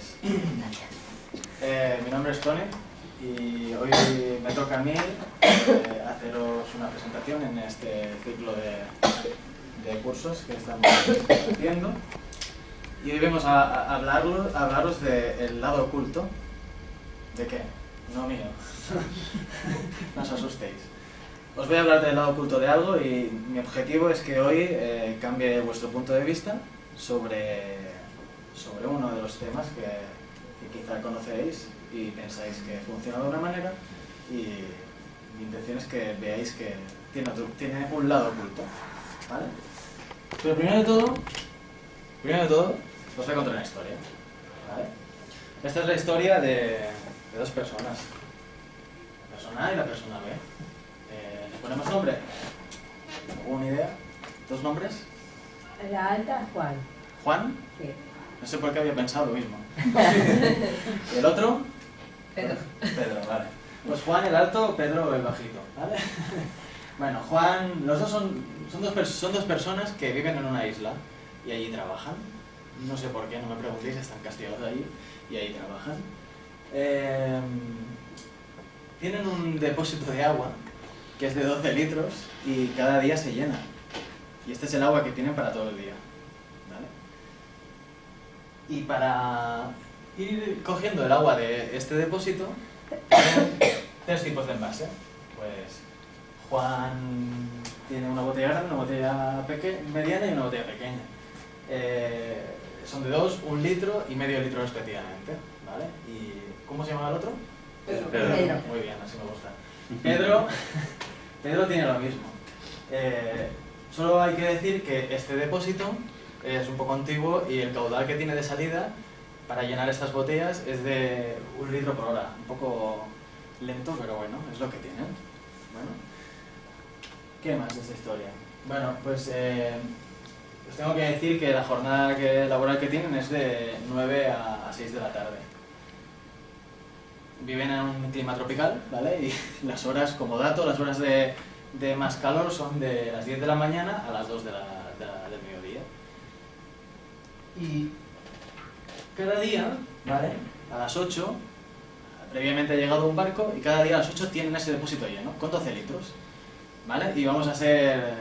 pues mi nombre es Tony y hoy me toca a mí haceros una presentación en este ciclo de cursos que estamos haciendo. Y hoy vamos a hablaros del lado oculto. ¿De qué? No mío. No os asustéis. Os voy a hablar del lado oculto de algo y mi objetivo es que hoy cambie vuestro punto de vista sobre uno de los temas que quizá conocéis y pensáis que funciona de una manera, y mi intención es que veáis que tiene un lado oculto, ¿vale? Pero primero de todo os voy a contar una historia, ¿vale? Esta es la historia de dos personas, la persona A y la persona B. ¿Le ponemos nombre? ¿Alguna idea? ¿Dos nombres? La alta, Juan. ¿Juan? Sí. No sé por qué había pensado lo mismo. ¿Y el otro? Pedro. Pedro, vale. Pues Juan el alto, Pedro el bajito, ¿vale? Bueno, Juan, los dos son dos personas que viven en una isla y allí trabajan. No sé por qué, no me preguntéis, están castigados allí y ahí trabajan. Tienen un depósito de agua que es de 12 litros y cada día se llena. Y este es el agua que tienen para todo el día, ¿vale? Y para ir cogiendo el agua de este depósito, tienen tres tipos de envase. Pues Juan tiene una botella grande, una botella mediana y una botella pequeña. Son de 2, 1 litro y medio litro respectivamente, ¿vale? ¿Y cómo se llama el otro? Pedro. Muy bien, así me gusta. Pedro tiene lo mismo. Solo hay que decir que este depósito es un poco antiguo y el caudal que tiene de salida para llenar estas botellas es de 1 litro por hora. Un poco lento, pero bueno, es lo que tienen. Bueno, ¿qué más de esta historia? Bueno, pues os tengo que decir que la jornada laboral que tienen es de 9 a 6 de la tarde. Viven en un clima tropical, ¿vale? Y las horas, como dato, las horas de más calor son de las 10 de la mañana a las 2 del mediodía. Y cada día, ¿vale? A las 8, previamente ha llegado un barco y cada día a las 8 tienen ese depósito lleno, con 12 litros, ¿vale? Y vamos a ser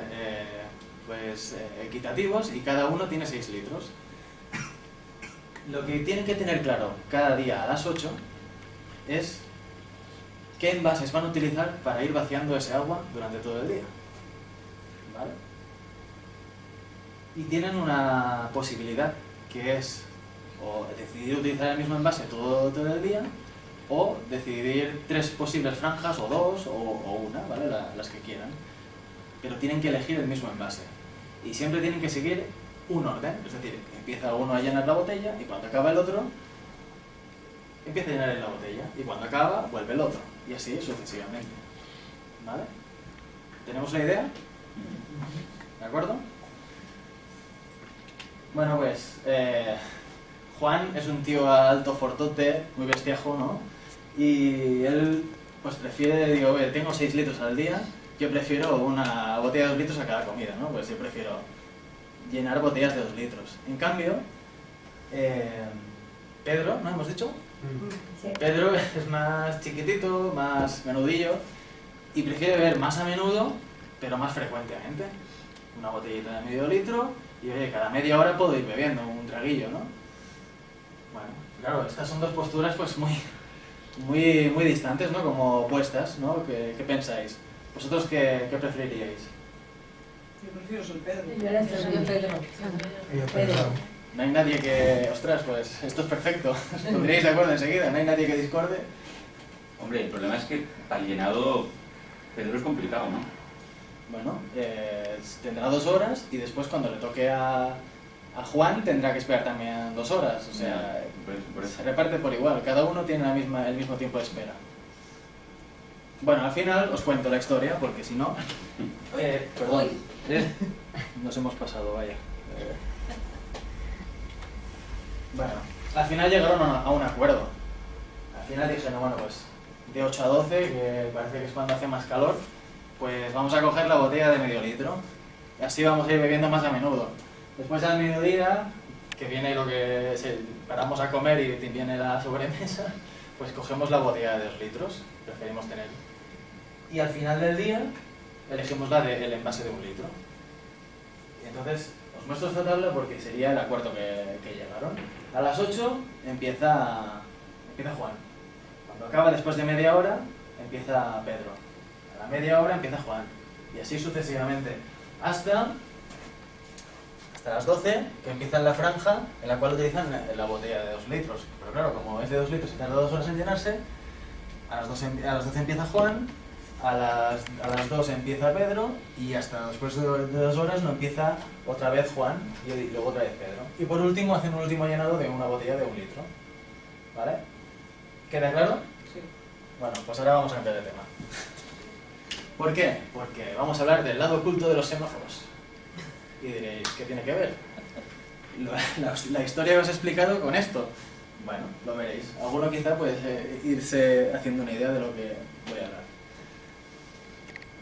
equitativos y cada uno tiene 6 litros. Lo que tienen que tener claro cada día a las 8 es qué envases van a utilizar para ir vaciando ese agua durante todo el día, ¿vale? Y tienen una posibilidad que es o decidir utilizar el mismo envase todo el día, o decidir 3 posibles franjas, o 2, o una, ¿vale? Las que quieran. Pero tienen que elegir el mismo envase. Y siempre tienen que seguir un orden, es decir, empieza uno a llenar la botella y cuando acaba el otro, empieza a llenar la botella y cuando acaba, vuelve el otro. Y así sucesivamente, ¿vale? ¿Tenemos la idea? ¿De acuerdo? Bueno, pues Juan es un tío alto, fortote, muy bestiajo, ¿no? Y él pues prefiere, digo, tengo 6 litros al día, yo prefiero una botella de 2 litros a cada comida, ¿no? Pues yo prefiero llenar botellas de 2 litros. En cambio, Pedro, ¿no hemos dicho? Sí. Pedro es más chiquitito, más menudillo y prefiere beber más a menudo, pero más frecuentemente. Una botellita de medio litro y oye, cada media hora puedo ir bebiendo un traguillo, ¿no? Bueno, claro, estas son dos posturas pues muy distantes, ¿no? Como opuestas, ¿no? ¿Qué pensáis? ¿Vosotros qué preferiríais? Yo prefiero ser Pedro. Yo era Pedro. Pedro. No hay nadie que... Ostras, pues esto es perfecto. Os pondríais de acuerdo enseguida, no hay nadie que discorde. Hombre, el problema es que para el llenado Pedro es complicado, ¿no? Bueno, tendrá 2 horas y después cuando le toque a Juan tendrá que esperar también 2 horas. O sea, por eso. se reparte por igual, cada uno tiene el mismo tiempo de espera. Bueno, al final os cuento la historia porque si no... perdón, nos hemos pasado, vaya. Bueno, al final llegaron a un acuerdo. Al final dijeron, bueno, pues de 8 a 12, que parece que es cuando hace más calor, pues vamos a coger la botella de medio litro. Y así vamos a ir bebiendo más a menudo. Después al mediodía, que viene lo que es paramos a comer y viene la sobremesa, pues cogemos la botella de 2 litros, preferimos tener. Y al final del día elegimos el envase de 1 litro. Y entonces os muestro esta tabla porque sería el acuerdo que llegaron. A las 8 empieza Juan. Cuando acaba, después de media hora, empieza Pedro. A la media hora empieza Juan. Y así sucesivamente. Hasta las 12, que empieza la franja en la cual utilizan la botella de 2 litros. Pero claro, como es de 2 litros y tarda 2 horas en llenarse, a las 12 empieza Juan, a las 2 empieza Pedro y hasta después de 2 horas no empieza otra vez Juan y luego otra vez Pedro. Y por último hacen un último llenado de una botella de 1 litro. ¿Vale? ¿Queda claro? Sí. Bueno, pues ahora vamos a cambiar de tema. ¿Por qué? Porque vamos a hablar del lado oculto de los semáforos. Y diréis, ¿qué tiene que ver? La historia que os he explicado con esto. Bueno, lo veréis. Alguno quizá puede irse haciendo una idea de lo que voy a hablar.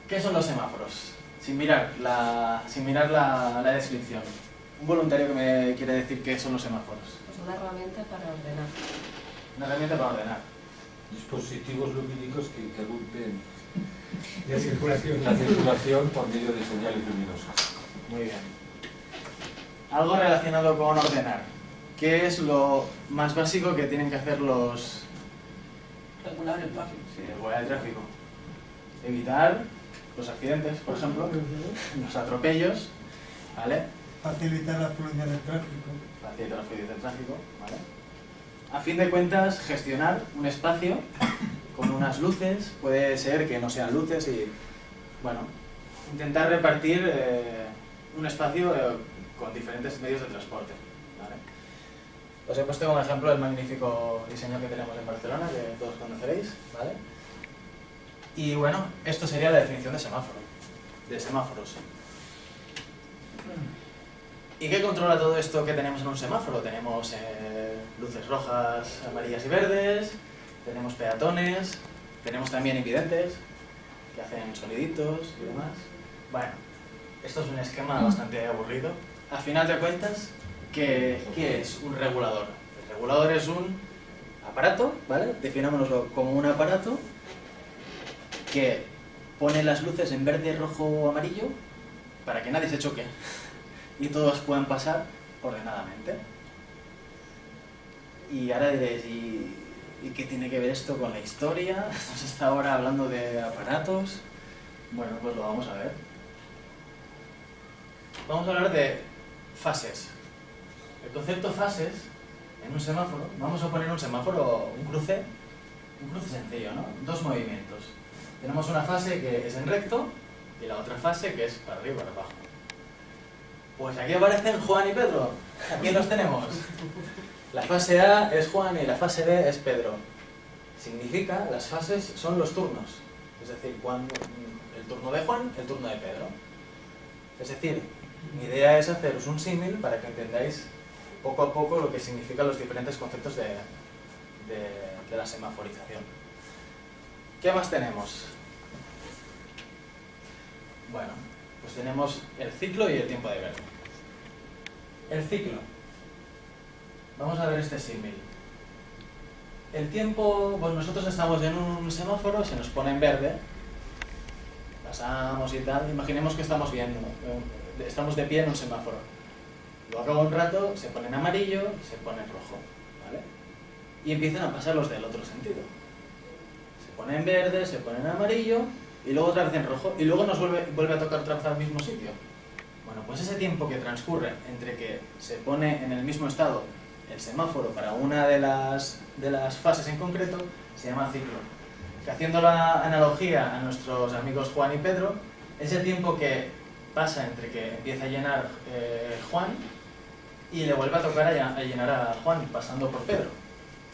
¿Qué son los semáforos? Sin mirar la descripción. Un voluntario que me quiere decir qué son los semáforos. Pues una herramienta para ordenar. Una herramienta para ordenar. Dispositivos lumínicos que interrumpen De circulación. la circulación por medio de señales luminosas. Muy bien. Algo relacionado con ordenar. ¿Qué es lo más básico que tienen que hacer los... Regular el tráfico. Sí, regular el tráfico? Evitar los accidentes, por ejemplo, los atropellos, ¿vale? Facilitar la fluidez del tráfico. Facilitar la fluidez del tráfico, ¿vale? A fin de cuentas, gestionar un espacio con unas luces, puede ser que no sean luces y, bueno, intentar repartir un espacio con diferentes medios de transporte, ¿vale? Os he puesto como ejemplo el magnífico diseño que tenemos en Barcelona, que todos conoceréis, ¿vale? Y bueno, esto sería la definición de semáforo, de semáforos. ¿Y qué controla todo esto que tenemos en un semáforo? Tenemos luces rojas, amarillas y verdes, tenemos peatones, tenemos también invidentes que hacen soniditos y demás. Bueno, esto es un esquema bastante aburrido. A final de cuentas, ¿qué es un regulador? El regulador es un aparato, ¿vale? Definámonoslo como un aparato que pone las luces en verde, rojo o amarillo para que nadie se choque y todos puedan pasar ordenadamente. Y ahora diréis, ¿y qué tiene que ver esto con la historia? Estamos hasta ahora hablando de aparatos. Bueno, pues lo vamos a ver. Vamos a hablar de fases. El concepto fases en un semáforo, vamos a poner un semáforo, un cruce sencillo, ¿no? 2 movimientos. Tenemos una fase que es en recto y la otra fase que es para arriba y para abajo. Pues aquí aparecen Juan y Pedro. Aquí los tenemos. La fase A es Juan y la fase B es Pedro. Significa, las fases son los turnos. Es decir, el turno de Juan, el turno de Pedro. Es decir, mi idea es haceros un símil para que entendáis poco a poco lo que significan los diferentes conceptos de la semaforización. ¿Qué más tenemos? Bueno, pues tenemos el ciclo y el tiempo de verde. El ciclo. Vamos a ver este símil. El tiempo, pues nosotros estamos en un semáforo, se nos pone en verde, pasamos y tal, imaginemos que estamos viendo, estamos de pie en un semáforo. Luego acaba un rato, se pone en amarillo, se pone en rojo, ¿vale? Y empiezan a pasar los del otro sentido. Se pone en verde, se pone en amarillo, y luego otra vez en rojo, y luego nos vuelve a tocar otra vez al mismo sitio. Bueno, pues ese tiempo que transcurre entre que se pone en el mismo estado el semáforo para una de las fases en concreto, se llama ciclo. Que haciendo la analogía a nuestros amigos Juan y Pedro, es el tiempo que pasa entre que empieza a llenar Juan y le vuelve a tocar a llenar a Juan, pasando por Pedro.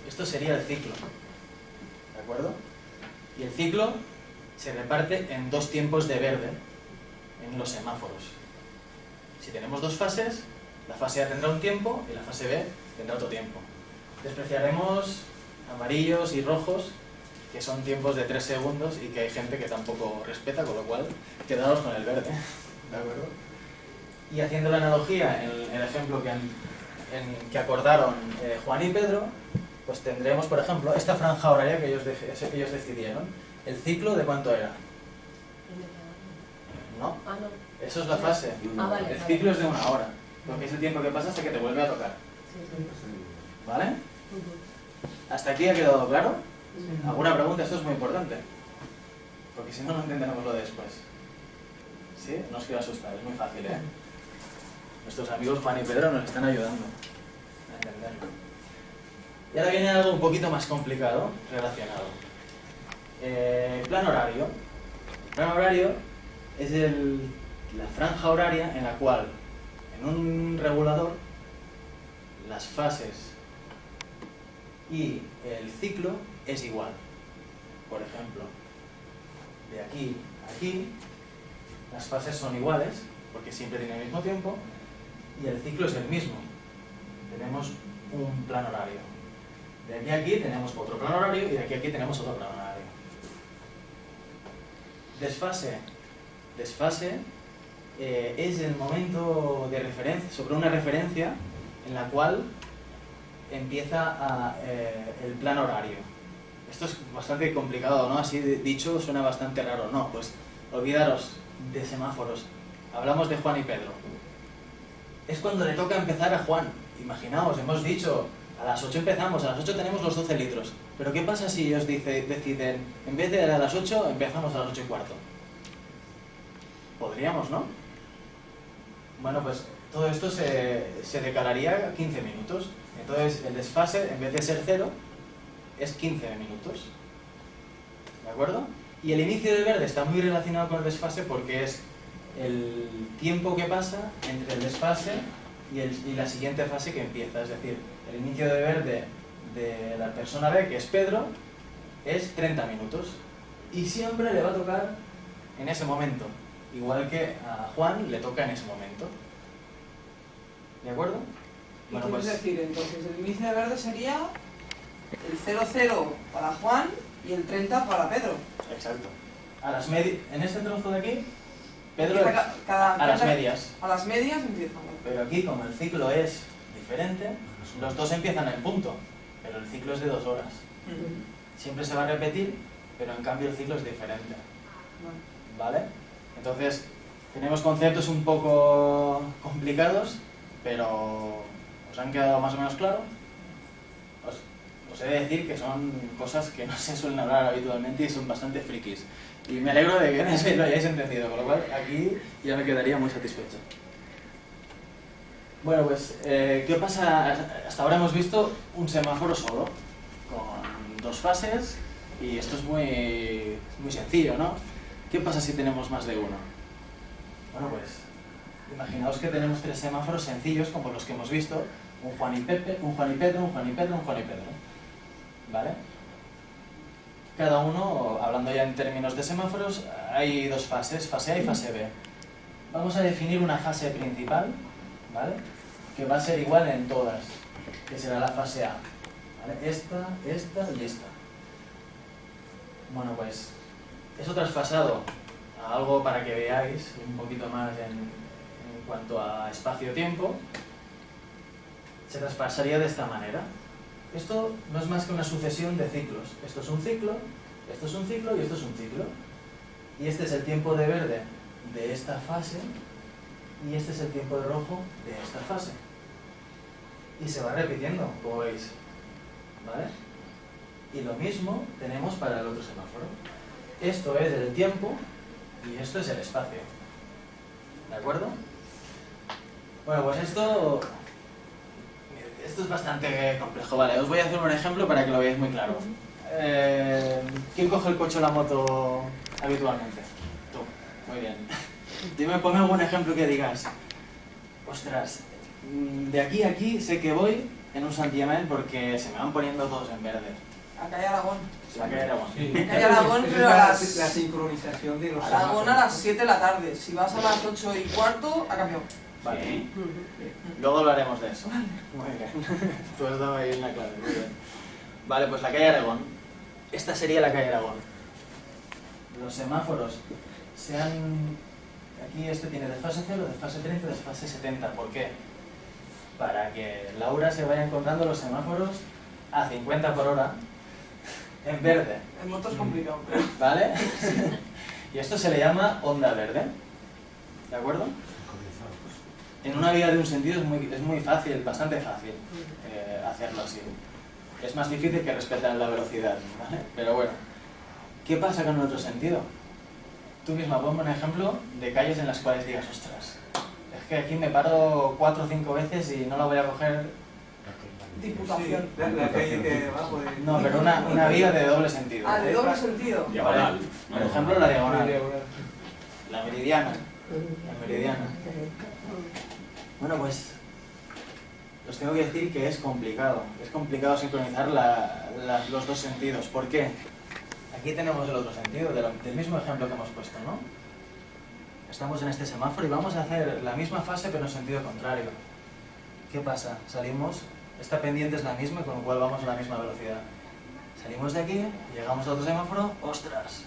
Esto sería el ciclo, ¿de acuerdo? Y el ciclo se reparte en 2 tiempos de verde en los semáforos. Si tenemos 2 fases, la fase A tendrá un tiempo y la fase B tendrá otro tiempo. Despreciaremos amarillos y rojos, que son tiempos de 3 segundos y que hay gente que tampoco respeta, con lo cual quedaros con el verde, ¿de acuerdo? Y haciendo la analogía, el ejemplo que que acordaron Juan y Pedro, pues tendremos, por ejemplo, esta franja horaria que ellos decidieron. ¿El ciclo de cuánto era? ¿No? Ah, no. Eso es la fase. Ah, vale, El vale. ciclo es de 1 hora, porque es el tiempo que pasa hasta que te vuelve a tocar. Sí, sí. ¿Vale? Ujú. ¿Hasta aquí ha quedado claro? Sí. ¿Alguna pregunta? Esto es muy importante. Porque si no, no entenderemos lo de después. ¿Sí? No os quiero asustar, es muy fácil, ¿eh? Nuestros amigos Juan y Pedro nos están ayudando a entenderlo. Y ahora viene algo un poquito más complicado, relacionado. Plan horario. Plan horario es la franja horaria en la cual, en un regulador, las fases y el ciclo es igual. Por ejemplo, de aquí a aquí, las fases son iguales, porque siempre tienen el mismo tiempo, y el ciclo es el mismo. Tenemos un plan horario. De aquí a aquí tenemos otro plan horario, y de aquí a aquí tenemos otro plan horario. Desfase. Desfase es el momento de referencia, sobre una referencia en la cual empieza el plan horario. Esto es bastante complicado, ¿no? Así dicho suena bastante raro. No, pues olvidaros de semáforos. Hablamos de Juan y Pedro. Es cuando le toca empezar a Juan. Imaginaos, hemos dicho, a las 8 empezamos, a las 8 tenemos los 12 litros. Pero ¿qué pasa si ellos deciden, en vez de a las 8, empezamos a las 8 y cuarto? Podríamos, ¿no? Bueno, pues todo esto se decalaría 15 minutos. Entonces el desfase, en vez de ser 0, es 15 minutos. ¿De acuerdo? Y el inicio del verde está muy relacionado con el desfase porque es el tiempo que pasa entre el desfase y la siguiente fase que empieza. Es decir, el inicio de verde de la persona B, que es Pedro, es 30 minutos. Y siempre le va a tocar en ese momento. Igual que a Juan le toca en ese momento. ¿De acuerdo? ¿Y Bueno, qué pues quieres decir? Entonces, el inicio de verde sería el 00 para Juan y el 30 para Pedro. exacto. En este trozo de aquí, Pedro Empieza a las medias. A las medias empieza. Pero aquí, como el ciclo es diferente, los dos empiezan en punto, pero el ciclo es de 2 horas. Siempre se va a repetir, pero en cambio el ciclo es diferente. ¿Vale? Entonces, tenemos conceptos un poco complicados, pero ¿os han quedado más o menos claros? Os he de decir que son cosas que no se suelen hablar habitualmente y son bastante frikis. Y me alegro de que lo hayáis entendido, con lo cual aquí ya me quedaría muy satisfecho. Bueno, pues, ¿qué pasa? Hasta ahora hemos visto un semáforo solo, con 2 fases, y esto es muy sencillo, ¿no? ¿Qué pasa si tenemos más de uno? Bueno, pues, imaginaos que tenemos 3 semáforos sencillos, como los que hemos visto, un Juan y Pedro, un Juan y Pedro, un Juan y Pedro. ¿Vale? Cada uno, hablando ya en términos de semáforos, hay 2 fases, fase A y fase B. Vamos a definir una fase principal, ¿vale? Que va a ser igual en todas, que será la fase A. ¿Vale? Esta y esta. Bueno, pues, eso traspasado a algo para que veáis un poquito más en cuanto a espacio-tiempo, se traspasaría de esta manera. Esto no es más que una sucesión de ciclos. Esto es un ciclo, esto es un ciclo y esto es un ciclo. Y este es el tiempo de verde de esta fase y este es el tiempo de rojo de esta fase. Y se va repitiendo, como veis. ¿Vale? Y lo mismo tenemos para el otro semáforo. Esto es el tiempo y esto es el espacio. ¿De acuerdo? Bueno, pues esto es bastante complejo. Vale, os voy a hacer un ejemplo para que lo veáis muy claro. ¿Quién coge el coche o la moto habitualmente? Tú. Muy bien. Dime, ponme algún ejemplo que digas. Ostras, de aquí a aquí sé que voy en un santiamén porque se me van poniendo todos en verde. A calle Aragón. La calle Aragón. Sí. Calle Aragón, pero a La las... sincronización de los Aragón a las 7 de la tarde. Si vas a las 8 y cuarto, ha cambiado. Vale. Sí. Luego hablaremos de eso. Muy bien. Tú has dado ahí en la clave. Muy bien. Vale, pues la calle Aragón. Esta sería la calle Aragón. Los semáforos se han... Aquí este tiene desfase 0, desfase 30, desfase 70. ¿Por qué? para que Laura se vaya encontrando los semáforos a 50 por hora en verde, En moto es complicado. ¿vale? Y esto se le llama onda verde, ¿de acuerdo? En una vía de un sentido es muy fácil, bastante fácil hacerlo así. Es más difícil que respetar la velocidad, ¿vale? Pero bueno, ¿qué pasa con el otro sentido? Tú misma ponme un ejemplo de calles en las cuales digas, ostras, es que aquí me paro 4 o 5 veces y no la voy a coger. Diputación. La calle que va por el... No, pero una vía de doble sentido. Ah, de doble sentido. Diagonal. Por ejemplo, la diagonal. La meridiana. La meridiana. Bueno, pues os tengo que decir que es complicado. Es complicado sincronizar los dos sentidos. ¿Por qué? Aquí tenemos el otro sentido, del mismo ejemplo que hemos puesto, ¿no? Estamos en este semáforo y vamos a hacer la misma fase pero en sentido contrario. ¿Qué pasa? Salimos, esta pendiente es la misma, con lo cual vamos a la misma velocidad. Salimos de aquí, llegamos al otro semáforo, ¡ostras!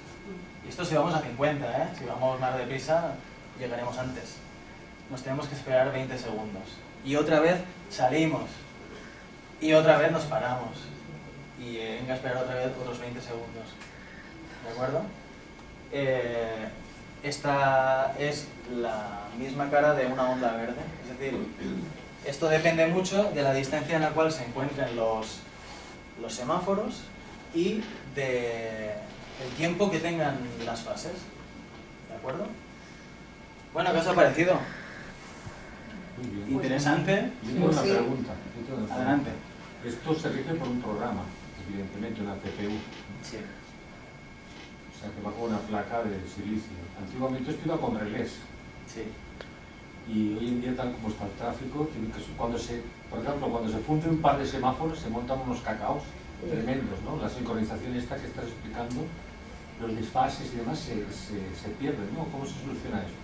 Y esto si vamos a 50, ¿eh? Si vamos más deprisa, llegaremos antes. Nos tenemos que esperar 20 segundos. Y otra vez salimos. Y otra vez nos paramos. Y venga a esperar otra vez otros 20 segundos. ¿De acuerdo? Esta es la misma cara de una onda verde. Es decir, esto depende mucho de la distancia en la cual se encuentren los semáforos y del tiempo que tengan las fases. ¿De acuerdo? Bueno, ¿qué os ha parecido? Muy bien. Interesante. Yo tengo una Sí. pregunta. Yo tengo una Adelante. pregunta. Esto se rige por un programa, evidentemente una CPU. Sí. O sea, que va con una placa de silicio. Antiguamente esto iba con relés. Sí. Y hoy en día, tal como está el tráfico, por ejemplo, cuando se funde un par de semáforos, se montan unos cacaos tremendos, ¿no? La sincronización esta que estás explicando, los desfases y demás se pierden, ¿no? ¿Cómo se soluciona esto?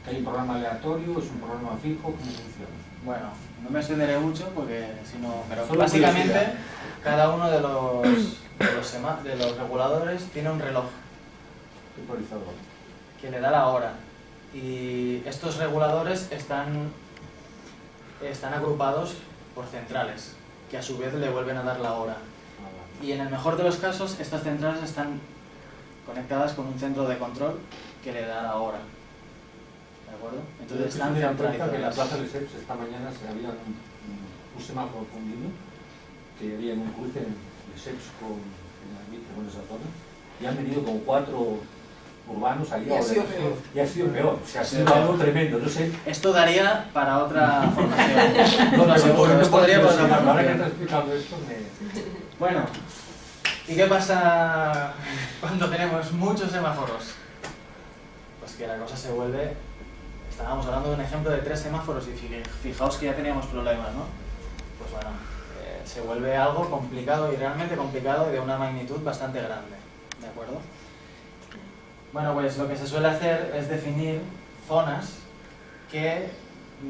¿Que hay un programa aleatorio? ¿Es un programa fijo? ¿Cómo funciona? Bueno, no me extenderé mucho porque si no... Pero Solo básicamente curiosidad. cada uno de los reguladores tiene un reloj Temporizador. que le da la hora. Y estos reguladores están agrupados por centrales, que a su vez le vuelven a dar la hora. Y en el mejor de los casos, estas centrales están conectadas con un centro de control que le da la hora. ¿De acuerdo? Entonces están me da cuenta que en la centralizadas. plaza de Lesseps esta mañana se había un semáforo fundido, que había en un cruce en Lesseps con esa zona, y han venido con 4 urbanos allí. Y ha sido peor. Y ha sido peor. O sea, ha sido algo tremendo. No sé. Esto daría para otra formación. No, Lo aseguro, esto daría para otra Ahora que formación. estás explicando esto, me... Bueno, ¿y qué pasa cuando tenemos muchos semáforos? Pues que la cosa se vuelve... Estábamos hablando de un ejemplo de 3 semáforos y fijaos que ya teníamos problemas, ¿no? Pues bueno, se vuelve algo complicado y realmente complicado y de una magnitud bastante grande, ¿de acuerdo? Bueno, pues lo que se suele hacer es definir zonas que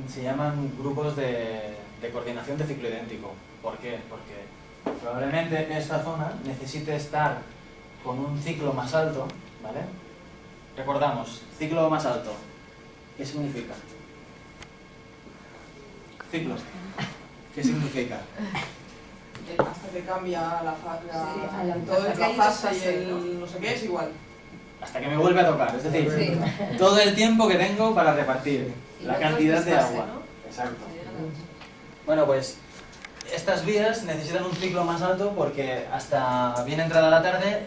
se llaman grupos de coordinación de ciclo idéntico. ¿Por qué? Porque probablemente esta zona necesite estar con un ciclo más alto, ¿vale? Recordamos, ciclo más alto. ¿Qué significa? Ciclos. ¿Qué significa? Hasta que cambia la Sí, a la todo el que hay fase y desfase, el no sé qué es igual. Hasta que me vuelve a tocar, es decir, Sí. todo el tiempo que tengo para repartir Y la los cantidad dos de desfase, agua. ¿no? Exacto. Bueno, pues estas vías necesitan un ciclo más alto porque hasta bien entrada la tarde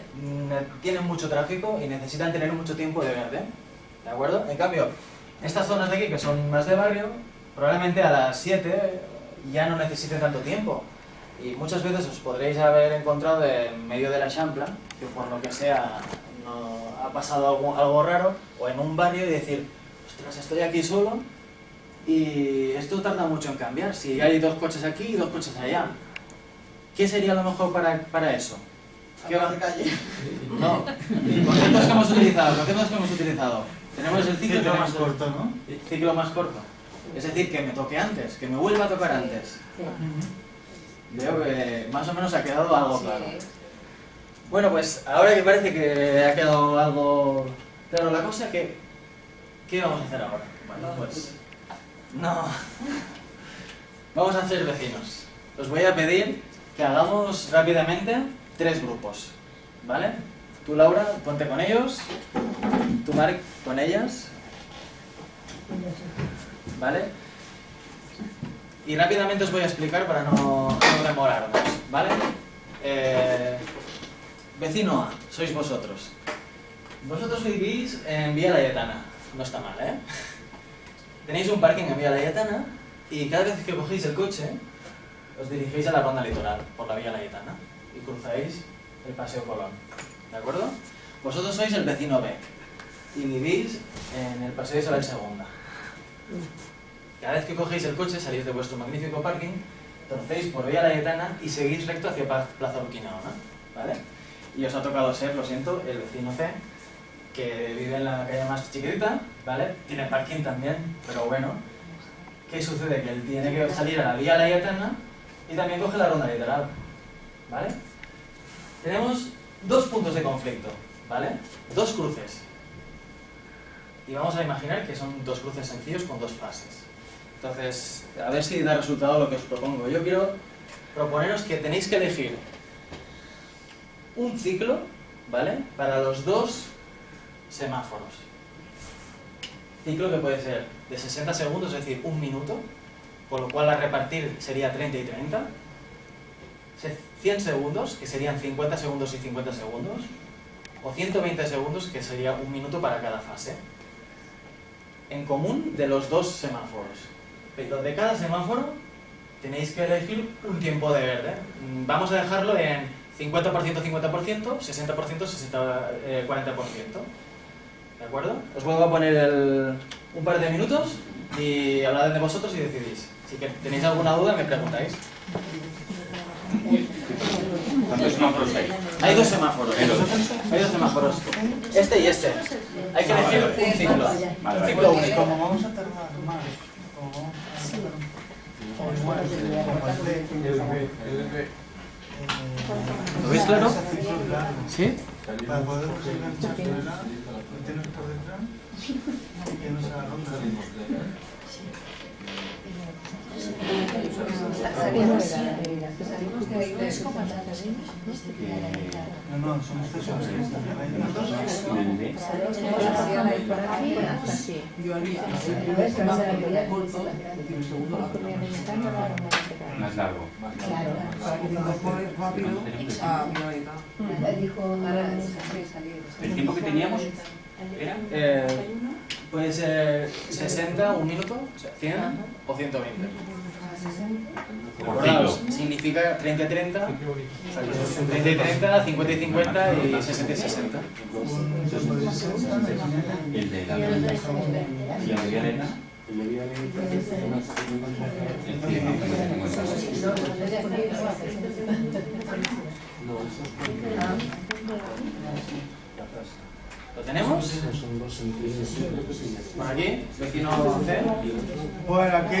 tienen mucho tráfico y necesitan tener mucho tiempo de verde. ¿De acuerdo? En cambio, estas zonas de aquí que son más de barrio, probablemente a las 7 ya no necesiten tanto tiempo. Y muchas veces os podréis haber encontrado en medio de la Champla, que por lo que sea no ha pasado algo raro, o en un barrio y decir, ostras, estoy aquí solo y esto tarda mucho en cambiar, si hay 2 coches aquí y 2 coches allá. ¿Qué sería lo mejor para eso? ¿Qué va? De calle. No, conceptos que hemos utilizado. Tenemos el ciclo, Ciclo más tenemos corto, ¿no? el ciclo más corto. Es decir, que me toque antes, que me vuelva a tocar antes. Veo que más o menos ha quedado algo claro. Bueno, pues ahora que parece que ha quedado algo claro la cosa, ¿qué vamos a hacer ahora? Bueno, pues... No. Vamos a hacer vecinos. Os voy a pedir que hagamos rápidamente 3 grupos, ¿vale? Tú, Laura, ponte con ellos. Tú, Marc, con ellas. ¿Vale? Y rápidamente os voy a explicar para no demorarnos, ¿vale? Vecino A, sois vosotros. Vosotros vivís en Vía Laietana, no está mal, ¿eh? Tenéis un parking en Vía Laietana y cada vez que cogéis el coche os dirigís a la ronda litoral por la Vía Laietana y cruzáis el Paseo Colón, ¿de acuerdo? Vosotros sois el vecino B y vivís en el Paseo Isabel II. Cada vez que cogéis el coche salís de vuestro magnífico parking, torcéis por Vía Laietana y seguís recto hacia Plaza Urquinaona, ¿vale? Y os ha tocado ser, lo siento, el vecino C, que vive en la calle más chiquitita, ¿vale? Tiene parking también, pero bueno, ¿qué sucede? Que él tiene que salir a la Vía Laietana y también coge la ronda litoral, ¿vale? Tenemos 2 puntos de conflicto, ¿vale? 2 cruces. Y vamos a imaginar que son 2 cruces sencillos con 2 fases. Entonces, a ver si da resultado lo que os propongo. Yo quiero proponeros que tenéis que elegir un ciclo, ¿vale? Para los 2 semáforos. Ciclo que puede ser de 60 segundos, es decir, 1 minuto, con lo cual a repartir sería 30 y 30. 100 segundos, que serían 50 segundos y 50 segundos. O 120 segundos, que sería 1 minuto para cada fase. En común de los 2 semáforos. Pero de cada semáforo tenéis que elegir un tiempo de verde. Vamos a dejarlo en 50%, 50%, 60%, 40%. ¿De acuerdo? Os vuelvo a poner un par de minutos y hablad de vosotros y decidís. Si tenéis alguna duda me preguntáis. ¿Cuántos semáforos hay? Hay 2 semáforos. Hay 2 semáforos. Este y este. Hay que elegir un ciclo. Un ciclo único. Como vamos a tardar más, como vamos a tardar o igual, como el B, ¿Lo veis claro? ¿Sí? Para poder enganchar lo tienes por detrás y que no se haga ronda. No, somos 3 hombres. Yo haría Más largo. para que te incorpores rápido a Violeta. ¿El tiempo que teníamos era? Puede ser 60, 1 minuto, o sea, 100 o 120. Por Recordaos, ciclo. significa 30 y 30, 30 y 30, 50 y 50 y 60 y 60. Y el de la y el de Violeta. ¿Lo tenemos? Por aquí, vecino C. Bueno, aquí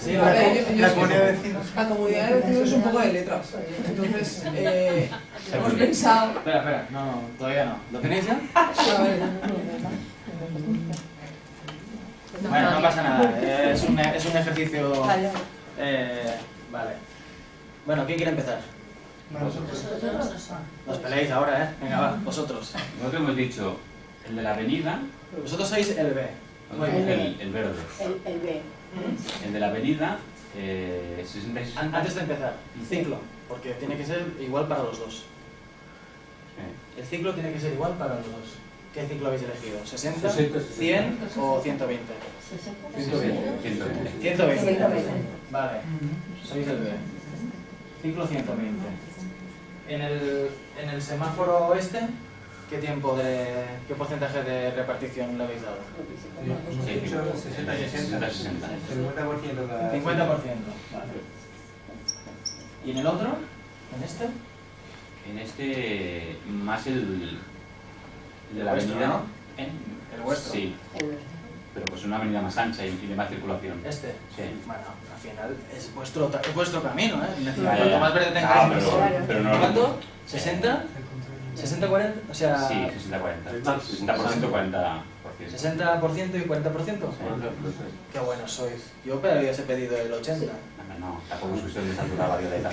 Sí, A ver, yo- la yo- comunidad de vecinos. La comunidad de vecinos es un poco de letras. Entonces, hemos pensado. Espera, no, todavía no. ¿Lo tenéis ya? A ver, Bueno, no pasa nada, es un ejercicio... vale. Bueno, ¿quién quiere empezar? Os peleáis ahora, ¿eh? Venga, va, vosotros. Nosotros hemos dicho el de la avenida, Vosotros sois el B. Muy nosotros bien. el verde. El B. El de la avenida, 66. Antes de empezar, ciclo, porque tiene que ser igual para los 2. El ciclo tiene que ser igual para los 2. ¿Qué ciclo habéis elegido? ¿60, 100 o 120? 120. 120. Vale, sois el B. Ciclo 120. En el semáforo este, ¿qué porcentaje de repartición le habéis dado? 60, 60, 60. 50%. Vale. ¿Y en el otro? ¿En este? En este, más el de la Vuestro, avenida. ¿no? ¿Eh? ¿El vuestro? Sí, pero pues una avenida más ancha y de más circulación. ¿Este? Sí. Bueno, al final es vuestro camino, ¿eh? Ya, Cuanto ya. más verde tengáis, Ah, mejor. pero no. ¿Cuánto? ¿60? ¿60-40? O sea... Sí, 60-40. 60%, 40%. 60% y 40%. Qué buenos sois. Yo hubiese pedido el 80%. No, tampoco es cuestión de saturar la violeta.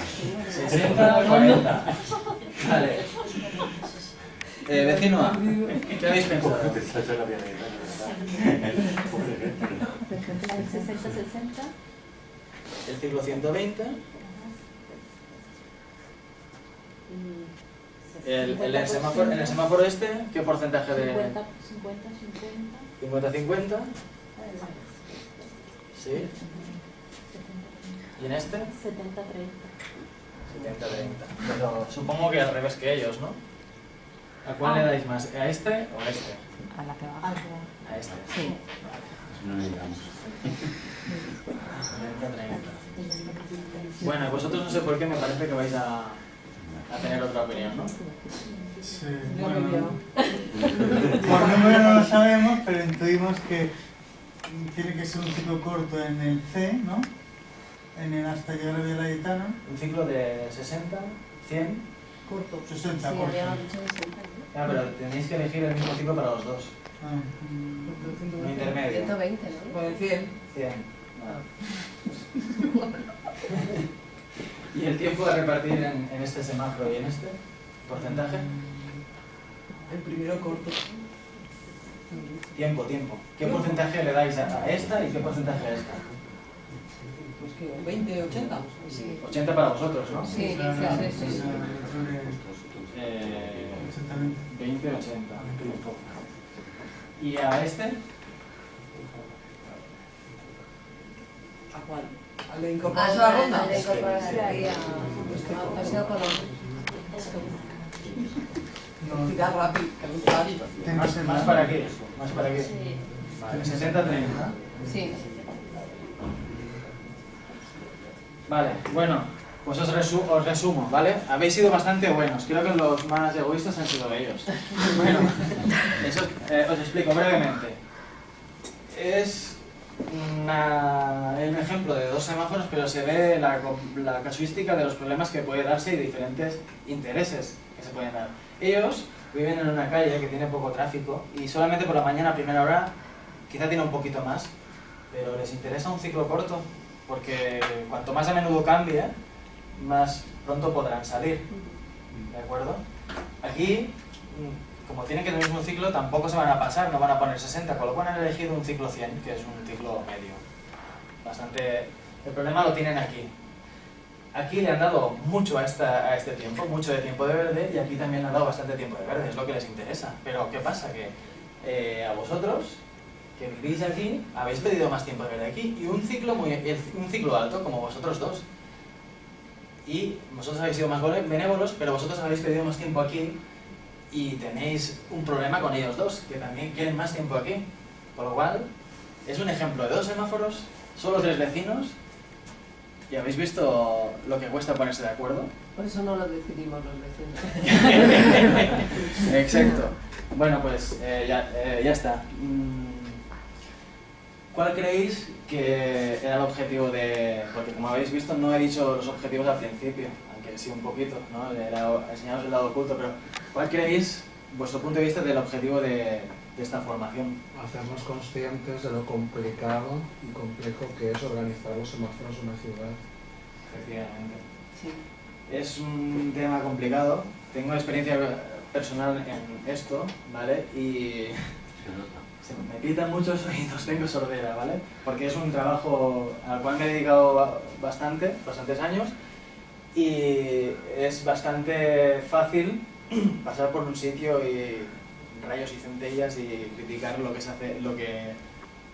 60, 40. Vale. Vecino A, ¿qué habéis pensado? El 60-60. El ciclo 120. En el semáforo este, ¿qué porcentaje de...? 50-50. ¿Sí? ¿Y en este? 70-30. 70-30. Pero supongo que al revés que ellos, ¿no? ¿A cuál le dais más? ¿A este o a este? A la que va. A este. Sí. No le digamos. 70-30. Bueno, y vosotros no sé por qué me parece que vais a tener otra opinión, ¿no? Sí, Yo bueno, me veo. por número no lo sabemos, pero intuimos que tiene que ser un ciclo corto en el C, ¿no? En el hasta llegar a Villa Laietana. Un ciclo de 60, 100. Corto. 60 Sí, corto. habíamos dicho 60, ¿no? Ah, pero tenéis que elegir el mismo ciclo para los dos. Ah, Un intermedio. 120, ¿no? Con el 100. 100. ¿Y el tiempo de repartir en este semáforo y en este? ¿Porcentaje? El primero corto. Tiempo. ¿Qué porcentaje le dais a esta y qué porcentaje a esta? Pues que un 20, 80. Sí. 80 para vosotros, ¿no? Sí, claro, sí, sí. exactamente. 20, 80. ¿Y a este? ¿A cuál? ¿Al de incorporación a la ronda? De incorporarse ahí a Paseo Colón. Tirar rápido, que no está ahí. Más para aquí. Más para aquí. Sí. Vale, 60-30. Sí. Vale, bueno, pues os resumo, ¿vale? Habéis sido bastante buenos. Creo que los más egoístas han sido ellos. Bueno, eso os explico brevemente. Es un ejemplo de dos semáforos, pero se ve la casuística de los problemas que puede darse y diferentes intereses que se pueden dar. Ellos viven en una calle que tiene poco tráfico y solamente por la mañana a primera hora quizá tiene un poquito más, pero les interesa un ciclo corto, porque cuanto más a menudo cambie, más pronto podrán salir. ¿De acuerdo? Aquí, como tienen que tener el mismo ciclo, tampoco se van a pasar, no van a poner 60, con lo cual han elegido un ciclo 100, que es un ciclo medio. Bastante... El problema lo tienen aquí. Aquí le han dado mucho a este tiempo, mucho de tiempo de verde, y aquí también le han dado bastante tiempo de verde, es lo que les interesa. Pero ¿qué pasa? Que a vosotros, que vivís aquí, habéis pedido más tiempo de verde aquí, y un ciclo alto, como vosotros dos. Y vosotros habéis sido más benévolos, pero vosotros habéis pedido más tiempo aquí, y tenéis un problema con ellos dos, que también quieren más tiempo aquí. Con lo cual, es un ejemplo de dos semáforos, solo 3 vecinos, y habéis visto lo que cuesta ponerse de acuerdo. Por eso no lo decidimos los vecinos. Exacto. Bueno, pues ya está. ¿Cuál creéis que era el objetivo de...? Porque como habéis visto no he dicho los objetivos al principio, aunque sí un poquito, ¿no? Enseñaros el lado oculto, pero ¿cuál creéis, vuestro punto de vista, del objetivo de esta formación? Hacernos conscientes de lo complicado y complejo que es organizar los semáforos en una ciudad. Efectivamente. Sí. Es un tema complicado, tengo experiencia personal en esto, ¿vale? Y se me pitan muchos oídos, tengo sordera, ¿vale? Porque es un trabajo al cual me he dedicado bastantes años, y es bastante fácil pasar por un sitio y rayos y centellas y criticar lo que se hace,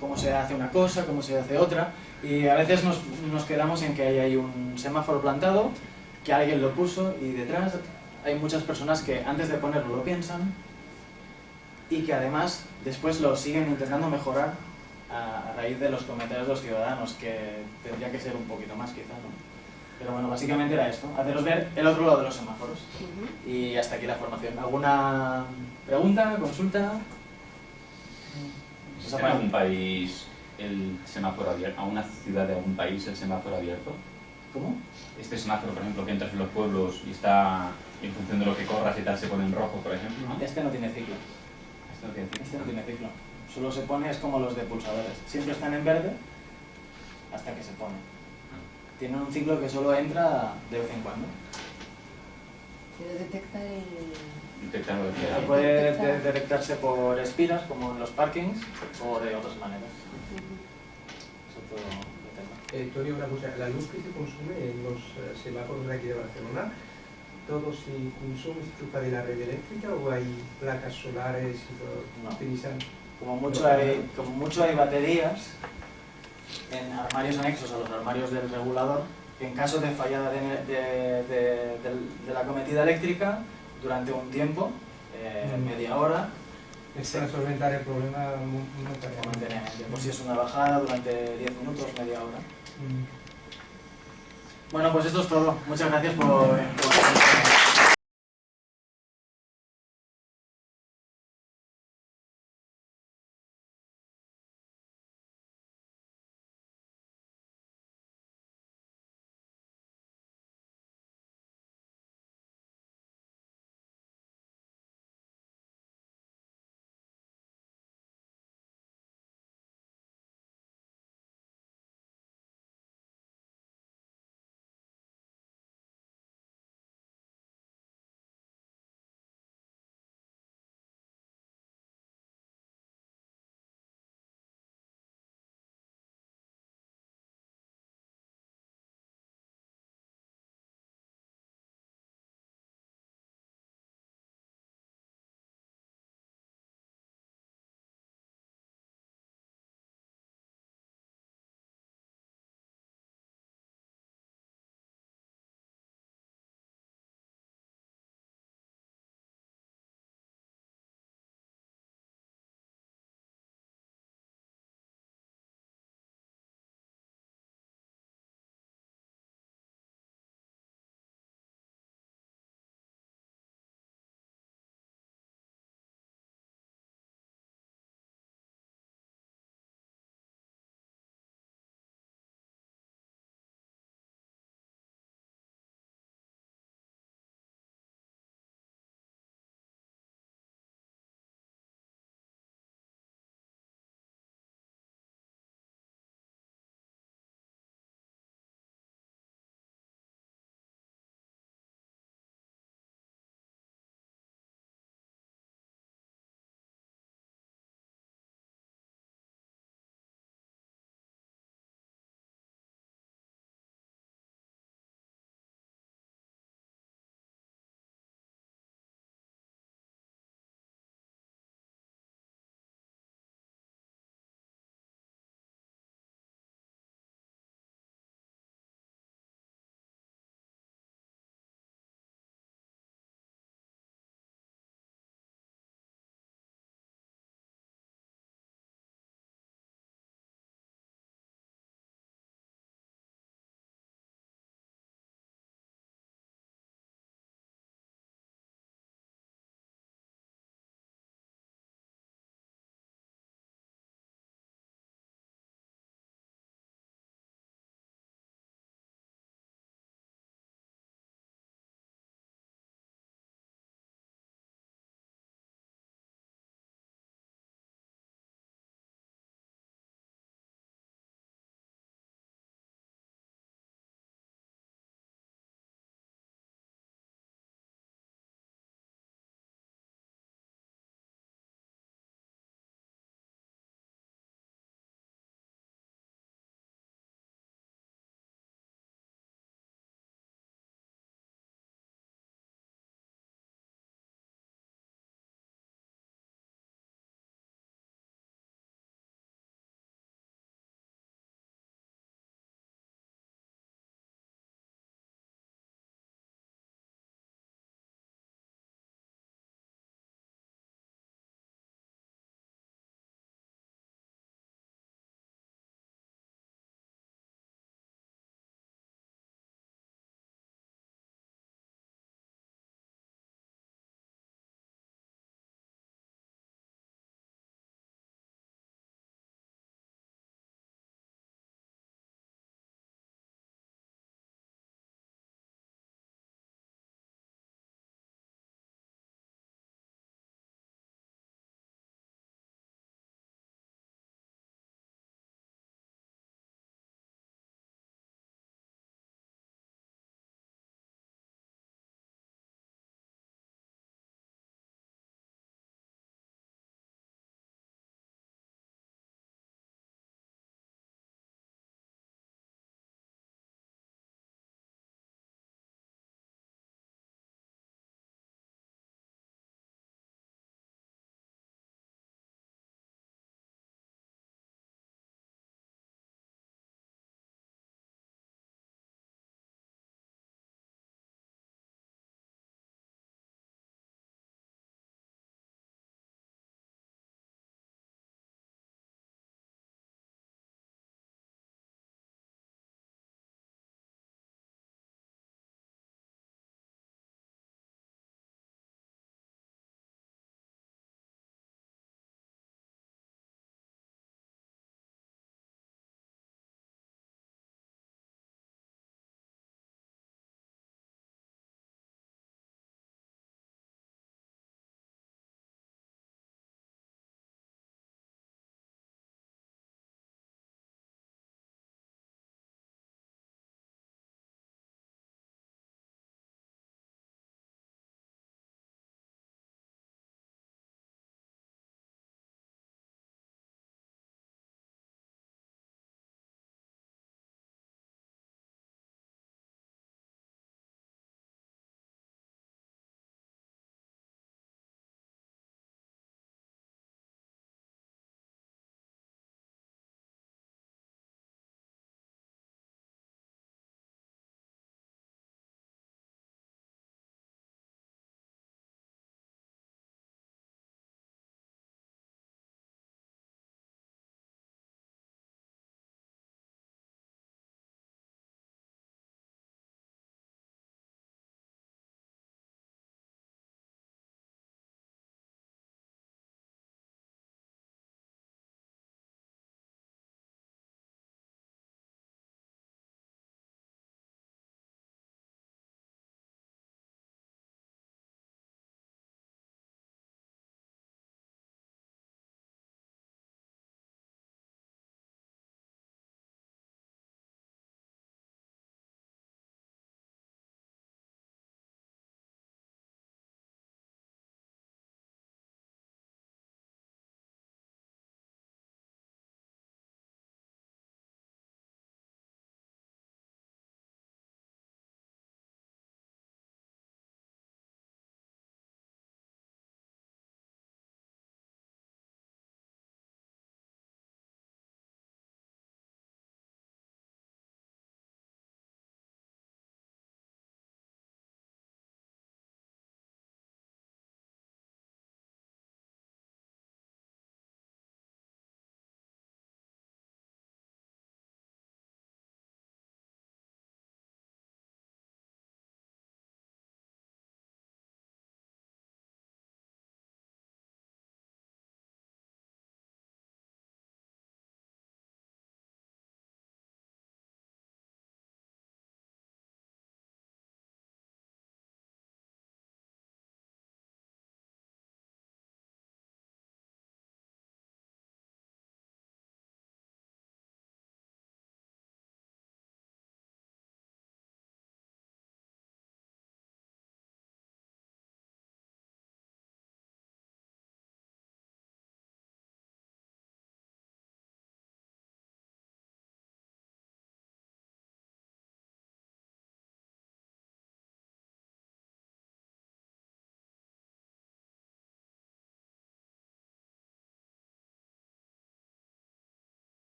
cómo se hace una cosa, cómo se hace otra, y a veces nos quedamos en que hay un semáforo plantado, que alguien lo puso, y detrás hay muchas personas que antes de ponerlo lo piensan y que además después lo siguen intentando mejorar a raíz de los comentarios de los ciudadanos, que tendría que ser un poquito más quizá, ¿no? Pero bueno, básicamente era esto, haceros ver el otro lado de los semáforos. Y hasta aquí la formación. ¿Alguna pregunta, consulta? ¿Es en algún país el semáforo abierto? ¿A una ciudad de algún país el semáforo abierto? ¿Cómo? Este semáforo, por ejemplo, que entras en los pueblos y está en función de lo que corras y tal se pone en rojo, por ejemplo, ¿no? Este no tiene ciclo. Esto no tiene ciclo. Este no tiene ciclo. Solo se pone, es como los de pulsadores. Siempre están en verde hasta que se pone. Tienen un ciclo que solo entra de vez en cuando. Pero detecta el... Detecta lo que queda. Puede detectarse por espiras, como en los parkings, o de otras maneras. Eso todo depende. Tony, una cosa, la luz que se consume en los semáforos de aquí de Barcelona, ¿todo se consume estructura de la red eléctrica o hay placas solares y todo? No. Utilizan... Como mucho hay baterías en armarios anexos a los armarios del regulador, que en caso de fallada de la acometida eléctrica, durante un tiempo, media hora, Es para solventar el problema momentáneamente. momentáneamente. Por si es una bajada durante 10 minutos, media hora. Bueno, pues esto es todo. Muchas gracias por